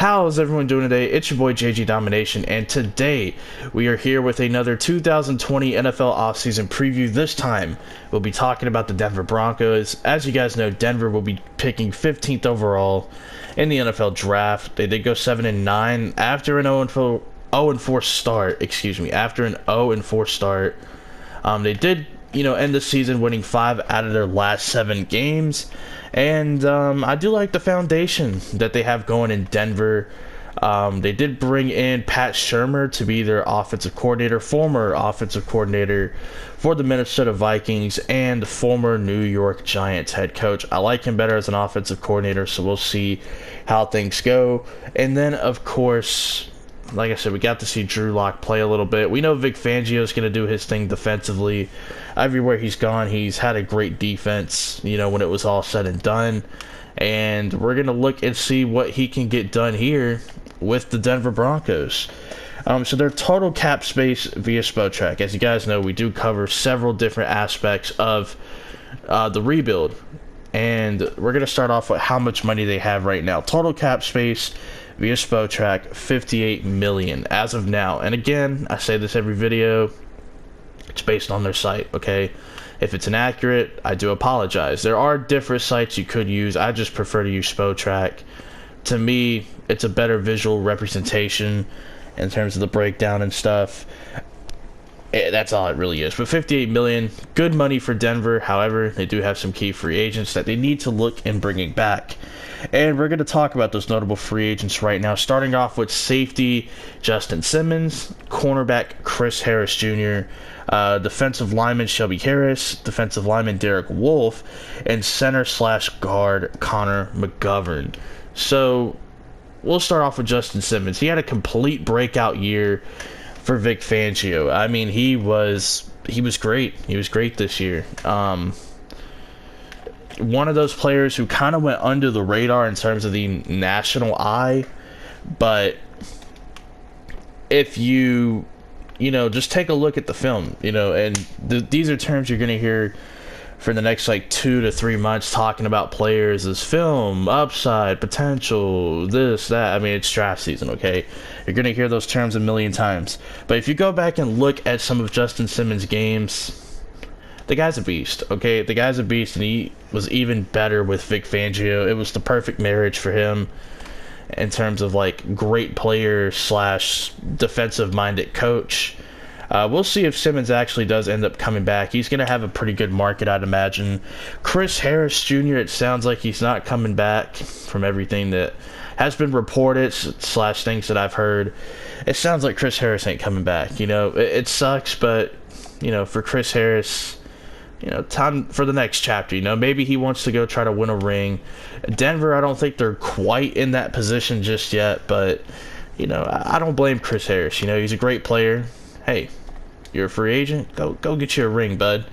How's everyone doing today? It's your boy JG Domination, and today we are here with another 2020 NFL offseason preview. This time we'll be talking about the Denver Broncos. As you guys know, Denver will be picking 15th overall in the NFL draft. They did go 7-9 after an 0-4 start. After an 0-4 start. They did, end the season winning 5 out of their last 7 games. And I do like the foundation that they have going in Denver. They did bring in Pat Shurmur to be their offensive coordinator, former offensive coordinator for the Minnesota Vikings and former New York Giants head coach. I like him better as an offensive coordinator, so we'll see how things go. And then, of course, like I said, we got to see Drew Lock play a little bit. We know Vic Fangio is going to do his thing defensively. Everywhere he's gone, he's had a great defense, when it was all said and done. And we're going to look and see what he can get done here with the Denver Broncos. So their total cap space via Spotrac. As you guys know, we do cover several different aspects of the rebuild. And we're going to start off with how much money they have right now. Total cap space via Spotrac, $58 million as of now. And again, I say this every video, it's based on their site, okay? If it's inaccurate, I do apologize. There are different sites you could use. I just prefer to use Spotrac. To me, it's a better visual representation in terms of the breakdown and stuff. That's all it really is. But $58 million, good money for Denver. However, they do have some key free agents that they need to look in bringing back. And we're going to talk about those notable free agents right now, starting off with safety Justin Simmons, cornerback Chris Harris Jr., defensive lineman Shelby Harris, defensive lineman Derek Wolfe, and center/guard Connor McGovern. So we'll start off with Justin Simmons. He had a complete breakout year for Vic Fangio. I mean, he was great. He was great this year. One of those players who kind of went under the radar in terms of the national eye, but if you just take a look at the film, and these are terms you're going to hear for the next 2 to 3 months, talking about players as film, upside, potential, this, that. I mean, it's draft season, okay? You're going to hear those terms a million times. But if you go back and look at some of Justin Simmons' games, the guy's a beast, okay? The guy's a beast, and he was even better with Vic Fangio. It was the perfect marriage for him in terms of, great player / defensive-minded coach. We'll see if Simmons actually does end up coming back. He's going to have a pretty good market, I'd imagine. Chris Harris Jr., it sounds like he's not coming back from everything that has been reported / things that I've heard. It sounds like Chris Harris ain't coming back. It sucks, but, for Chris Harris, time for the next chapter. Maybe he wants to go try to win a ring. Denver, I don't think they're quite in that position just yet, but, I don't blame Chris Harris. He's a great player. Hey, you're a free agent, go get you a ring, bud.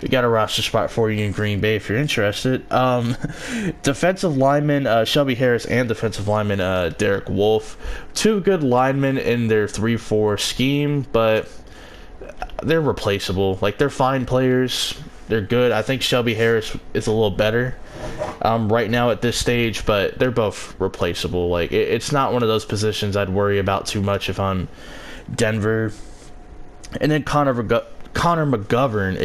We got a roster spot for you in Green Bay if you're interested. Defensive lineman Shelby Harris and defensive lineman Derek Wolfe. 2 good linemen in their 3-4 scheme, but they're replaceable. They're fine players. They're good. I think Shelby Harris is a little better right now at this stage, but they're both replaceable. It's not one of those positions I'd worry about too much if I'm Denver. And then Connor McGovern,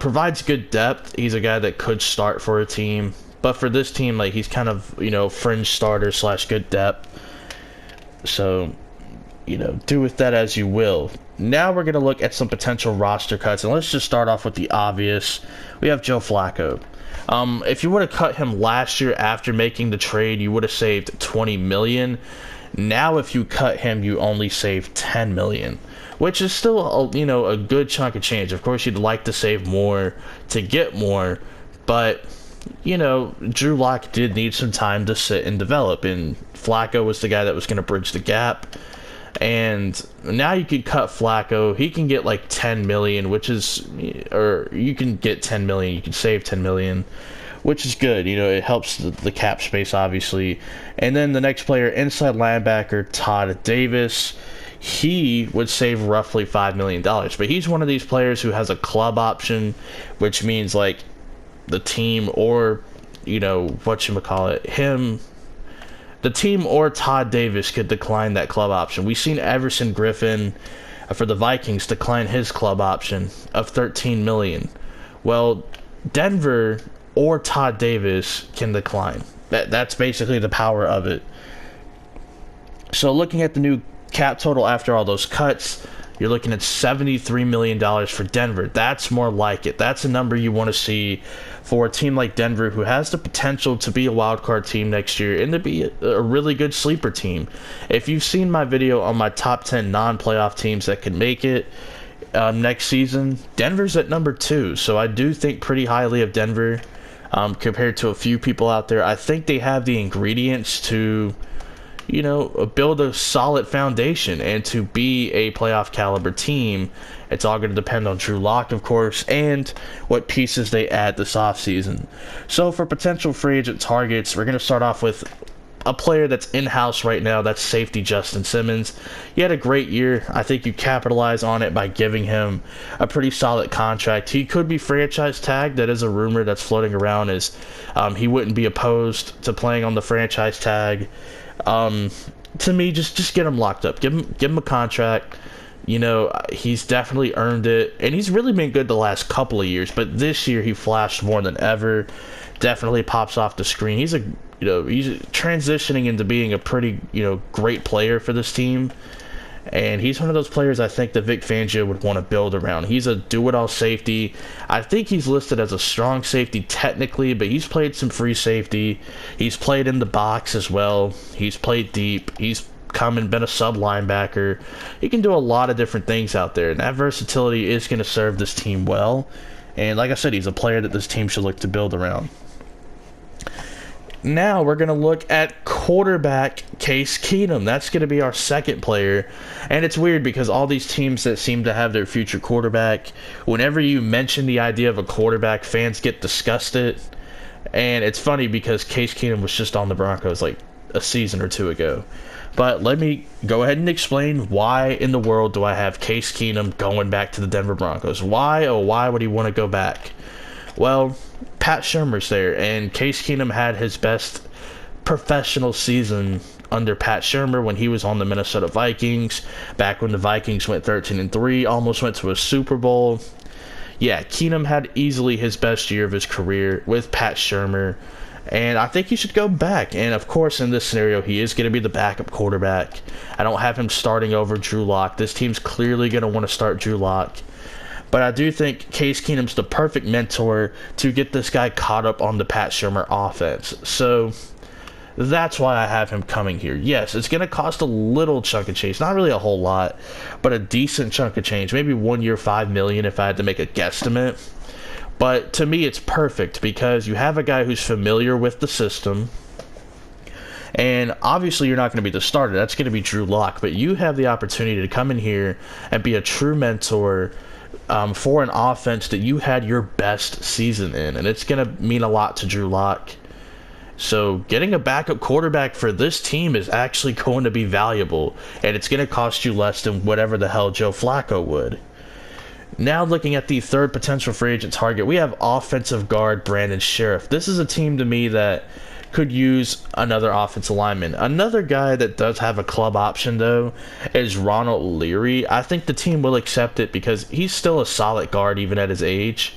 provides good depth. He's a guy that could start for a team, but for this team, he's kind of, fringe starter / good depth. So, do with that as you will. Now we're going to look at some potential roster cuts, and let's just start off with the obvious. We have Joe Flacco. If you would have cut him last year after making the trade, you would have saved $20 million. Now, if you cut him, you only save $10 million, which is still a good chunk of change. Of course, you'd like to save more to get more, but Drew Lock did need some time to sit and develop, and Flacco was the guy that was going to bridge the gap. And now you could cut Flacco. He can get $10 million, or you can get $10 million. You can save $10 million, which is good. It helps the cap space, obviously. And then the next player, inside linebacker Todd Davis. He would save roughly $5 million. But he's one of these players who has a club option, which means the team or, him the team or Todd Davis could decline that club option. We've seen Everson Griffin for the Vikings decline his club option of $13 million. Well, Denver or Todd Davis can decline. That's basically the power of it. So looking at the new cap total after all those cuts, you're looking at $73 million for Denver. That's more like it. That's a number you want to see for a team like Denver, who has the potential to be a wild card team next year and to be a really good sleeper team. If you've seen my video on my top 10 non-playoff teams that can make it next season, Denver's at number 2. So I do think pretty highly of Denver compared to a few people out there. I think they have the ingredients to, you know, build a solid foundation and to be a playoff caliber team. It's all going to depend on Drew Lock, of course, and what pieces they add this offseason. So for potential free agent targets, we're going to start off with a player that's in-house right now. That's safety Justin Simmons. He had a great year. I think you capitalize on it by giving him a pretty solid contract. He could be franchise tagged. That is a rumor that's floating around, is he wouldn't be opposed to playing on the franchise tag. To me, just get him locked up. Give him a contract. You know, he's definitely earned it, and he's really been good the last couple of years, but this year he flashed more than ever. Definitely pops off the screen. He's transitioning into being a pretty, great player for this team. And he's one of those players I think that Vic Fangio would want to build around. He's a do-it-all safety. I think he's listed as a strong safety technically, but he's played some free safety. He's played in the box as well. He's played deep. He's come and been a sub-linebacker. He can do a lot of different things out there, and that versatility is going to serve this team well. And like I said, he's a player that this team should look to build around. Now we're going to look at quarterback Case Keenum. That's going to be our second player. And it's weird because all these teams that seem to have their future quarterback, whenever you mention the idea of a quarterback, fans get disgusted. And it's funny because Case Keenum was just on the Broncos like a season or two ago. But let me go ahead and explain why in the world do I have Case Keenum going back to the Denver Broncos. Why would he want to go back? Well, Pat Shurmur's there, and Case Keenum had his best professional season under Pat Shurmur when he was on the Minnesota Vikings, back when the Vikings went 13-3, almost went to a Super Bowl. Yeah, Keenum had easily his best year of his career with Pat Shurmur, and I think he should go back. And of course, in this scenario, he is going to be the backup quarterback. I don't have him starting over Drew Lock. This team's clearly going to want to start Drew Lock. But I do think Case Keenum's the perfect mentor to get this guy caught up on the Pat Shurmur offense. So that's why I have him coming here. Yes, it's going to cost a little chunk of change. Not really a whole lot, but a decent chunk of change. Maybe 1 year, $5 million if I had to make a guesstimate. But to me, it's perfect because you have a guy who's familiar with the system. And obviously, you're not going to be the starter. That's going to be Drew Lock. But you have the opportunity to come in here and be a true mentor for an offense that you had your best season in. And it's going to mean a lot to Drew Lock. So getting a backup quarterback for this team is actually going to be valuable. And it's going to cost you less than whatever the hell Joe Flacco would. Now looking at the third potential free agent target, we have offensive guard Brandon Scherff. This is a team to me that could use another offensive lineman. Another guy that does have a club option, though, is Ronald Leary. I think the team will accept it because he's still a solid guard even at his age.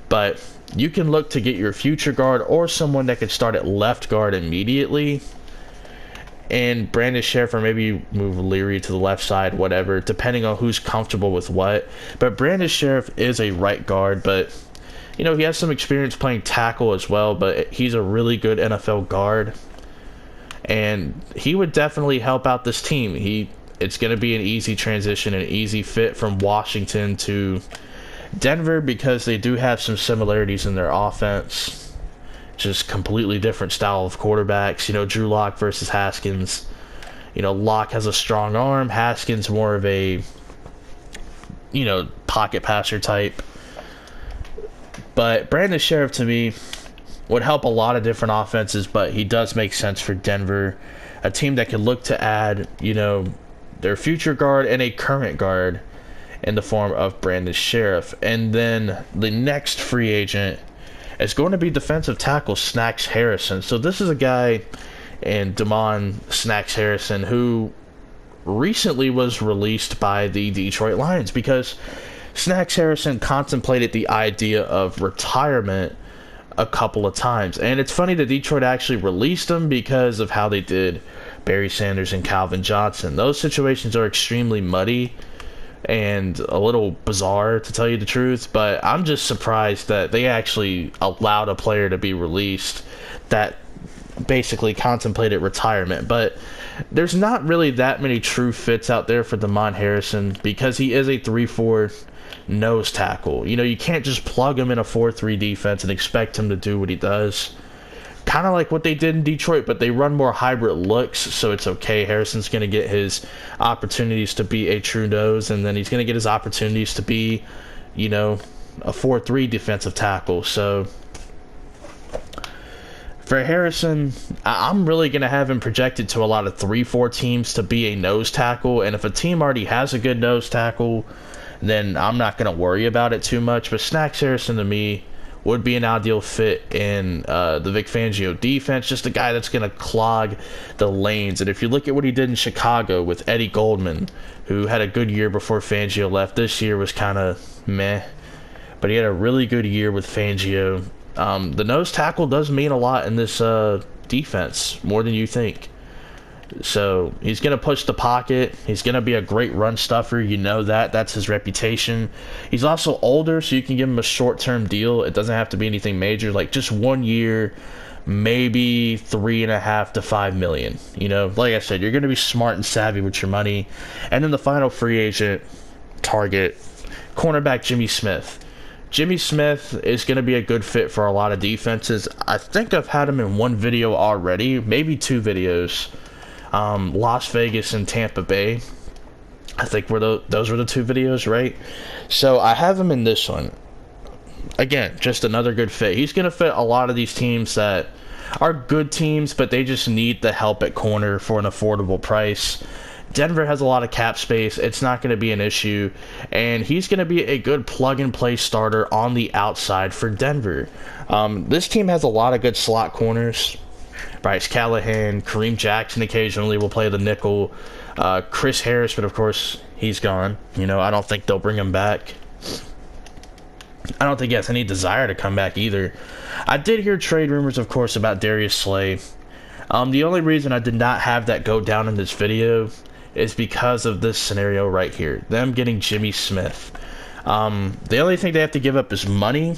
But you can look to get your future guard or someone that could start at left guard immediately. And Brandon Scherff, or maybe you move Leary to the left side, whatever, depending on who's comfortable with what. But Brandon Scherff is a right guard, but he has some experience playing tackle as well, but he's a really good NFL guard. And he would definitely help out this team. It's going to be an easy transition, an easy fit from Washington to Denver because they do have some similarities in their offense. Just completely different style of quarterbacks. Drew Lock versus Haskins. Lock has a strong arm. Haskins more of a, pocket passer type. But Brandon Scherff, to me, would help a lot of different offenses, but he does make sense for Denver. A team that could look to add, their future guard and a current guard in the form of Brandon Scherff. And then the next free agent is going to be defensive tackle Snacks Harrison. So this is a guy and Damon Snacks Harrison, who recently was released by the Detroit Lions because Snacks Harrison contemplated the idea of retirement a couple of times. And it's funny that Detroit actually released him because of how they did Barry Sanders and Calvin Johnson. Those situations are extremely muddy and a little bizarre, to tell you the truth, but I'm just surprised that they actually allowed a player to be released that basically contemplated retirement. But there's not really that many true fits out there for Damon Harrison because he is a 3-4 nose tackle. You know, you can't just plug him in a 4-3 defense and expect him to do what he does. Kind of like what they did in Detroit, but they run more hybrid looks, so it's okay. Harrison's going to get his opportunities to be a true nose, and then he's going to get his opportunities to be, you know, a 4-3 defensive tackle. So for Harrison, I'm really going to have him projected to a lot of 3-4 teams to be a nose tackle, and if a team already has a good nose tackle, then I'm not going to worry about it too much. But Snacks Harrison, to me, would be an ideal fit in the Vic Fangio defense, just a guy that's going to clog the lanes. And if you look at what he did in Chicago with Eddie Goldman, who had a good year before Fangio left, this year was kind of meh, but he had a really good year with Fangio. The nose tackle does mean a lot in this defense, more than you think. So he's going to push the pocket. He's going to be a great run stuffer. You know that. That's his reputation. He's also older, so you can give him a short-term deal. It doesn't have to be anything major, like just 1 year, maybe $3.5 to $5 million. You know, like I said, you're going to be smart and savvy with your money. And then the final free agent target, cornerback Jimmy Smith. Jimmy Smith is going to be a good fit for a lot of defenses. I think I've had him in one video already, maybe 2 videos. Las Vegas and Tampa Bay, I think those were the 2 videos, right? So I have him in this one. Again, just another good fit. He's going to fit a lot of these teams that are good teams, but they just need the help at corner for an affordable price. Denver has a lot of cap space. It's not going to be an issue, and he's going to be a good plug-and-play starter on the outside for Denver. This team has a lot of good slot corners. Bryce Callahan, Kareem Jackson occasionally will play the nickel. Chris Harris, but of course, he's gone. You know, I don't think they'll bring him back. I don't think he has any desire to come back either. I did hear trade rumors, of course, about Darius Slay. The only reason I did not have that go down in this video is because of this scenario right here. Them getting Jimmy Smith. The only thing they have to give up is money.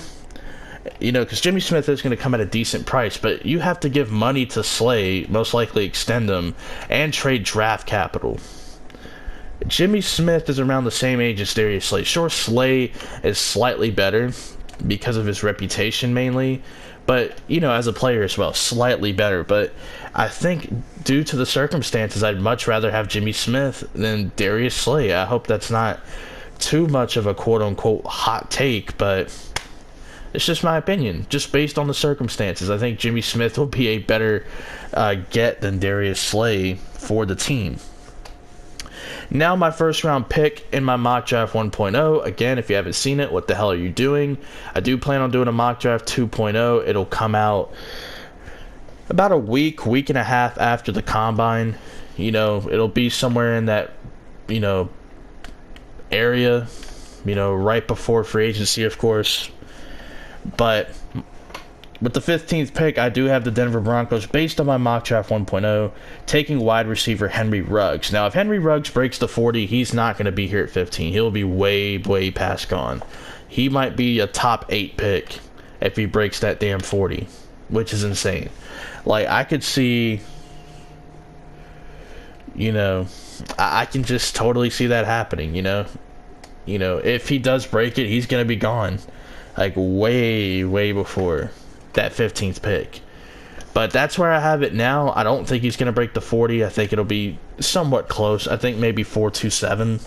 You know, because Jimmy Smith is going to come at a decent price, but you have to give money to Slay, most likely extend him, and trade draft capital. Jimmy Smith is around the same age as Darius Slay. Sure, Slay is slightly better because of his reputation mainly, but, you know, as a player as well, slightly better. But I think due to the circumstances, I'd much rather have Jimmy Smith than Darius Slay. I hope that's not too much of a quote-unquote hot take, but it's just my opinion, just based on the circumstances. I think Jimmy Smith will be a better get than Darius Slay for the team. Now my first round pick in my mock draft 1.0. Again, if you haven't seen it, what the hell are you doing? I do plan on doing a mock draft 2.0. It'll come out about a week and a half after the combine. You know, it'll be somewhere in that, you know, area, you know, right before free agency, of course. But with the 15th pick, I do have the Denver Broncos, based on my mock draft 1.0, taking wide receiver Henry Ruggs. Now, if Henry Ruggs breaks the 40, he's not going to be here at 15. He'll be way past gone. He might be a top 8 pick if he breaks that damn 40, which is insane. Like, I could see, you know, I can just totally see that happening, you know. You know, if he does break it, he's going to be gone. Like, way before that 15th pick. But that's where I have it now. I don't think he's going to break the 40. I think it'll be somewhat close. I think maybe 4.27.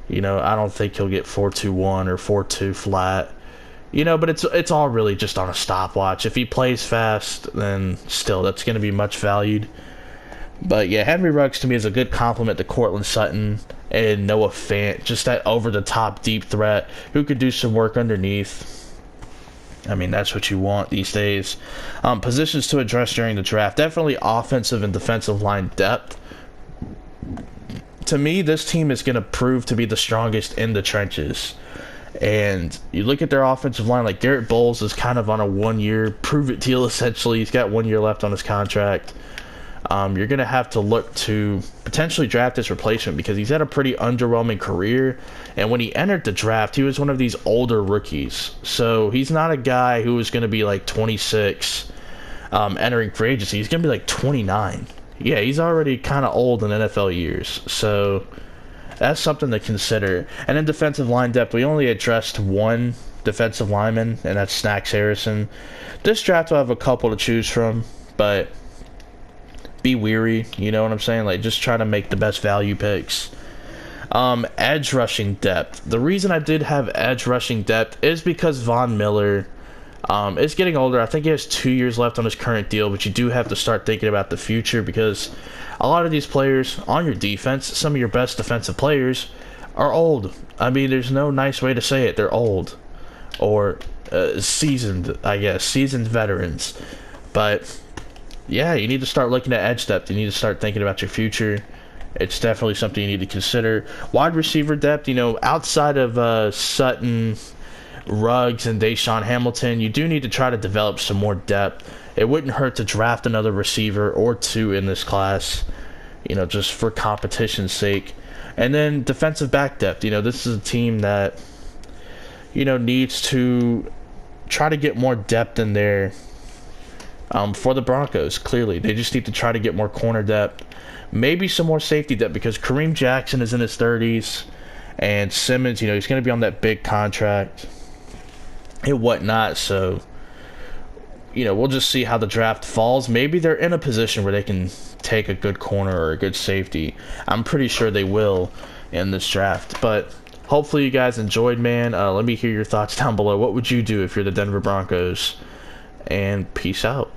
You know, I don't think he'll get 4.21 or 4.2 flat. You know, but it's all really just on a stopwatch. If he plays fast, then still, that's going to be much valued. But yeah, Henry Ruggs to me is a good compliment to Courtland Sutton and Noah Fant. Just that over-the-top deep threat who could do some work underneath. I mean, that's what you want these days. Positions to address during the draft. Definitely offensive and defensive line depth. To me, this team is going to prove to be the strongest in the trenches. And you look at their offensive line, like Garrett Bowles is kind of on a one-year prove-it deal, essentially. He's got 1 year left on his contract. You're going to have to look to potentially draft his replacement because he's had a pretty underwhelming career. And when he entered the draft, he was one of these older rookies. So he's not a guy who is going to be like 26 entering free agency. He's going to be like 29. Yeah, he's already kind of old in NFL years. So that's something to consider. And in defensive line depth, we only addressed one defensive lineman, and that's Snacks Harrison. This draft will have a couple to choose from, but be weary, you know what I'm saying? Like, just try to make the best value picks. Edge rushing depth. The reason I did have edge rushing depth is because Von Miller is getting older. I think he has 2 years left on his current deal, but you do have to start thinking about the future because a lot of these players on your defense, some of your best defensive players, are old. I mean, there's no nice way to say it. They're old. Or seasoned, I guess. Seasoned veterans. But yeah, you need to start looking at edge depth. You need to start thinking about your future. It's definitely something you need to consider. Wide receiver depth, outside of Sutton, Ruggs, and Deshaun Hamilton, you do need to try to develop some more depth. It wouldn't hurt to draft another receiver or two in this class, just for competition's sake. And then defensive back depth. This is a team that, needs to try to get more depth in there. For the Broncos, clearly. They just need to try to get more corner depth. Maybe some more safety depth because Kareem Jackson is in his 30s. And Simmons, he's going to be on that big contract and whatnot. So, we'll just see how the draft falls. Maybe they're in a position where they can take a good corner or a good safety. I'm pretty sure they will in this draft. But hopefully you guys enjoyed, man. Let me hear your thoughts down below. What would you do if you're the Denver Broncos? And peace out.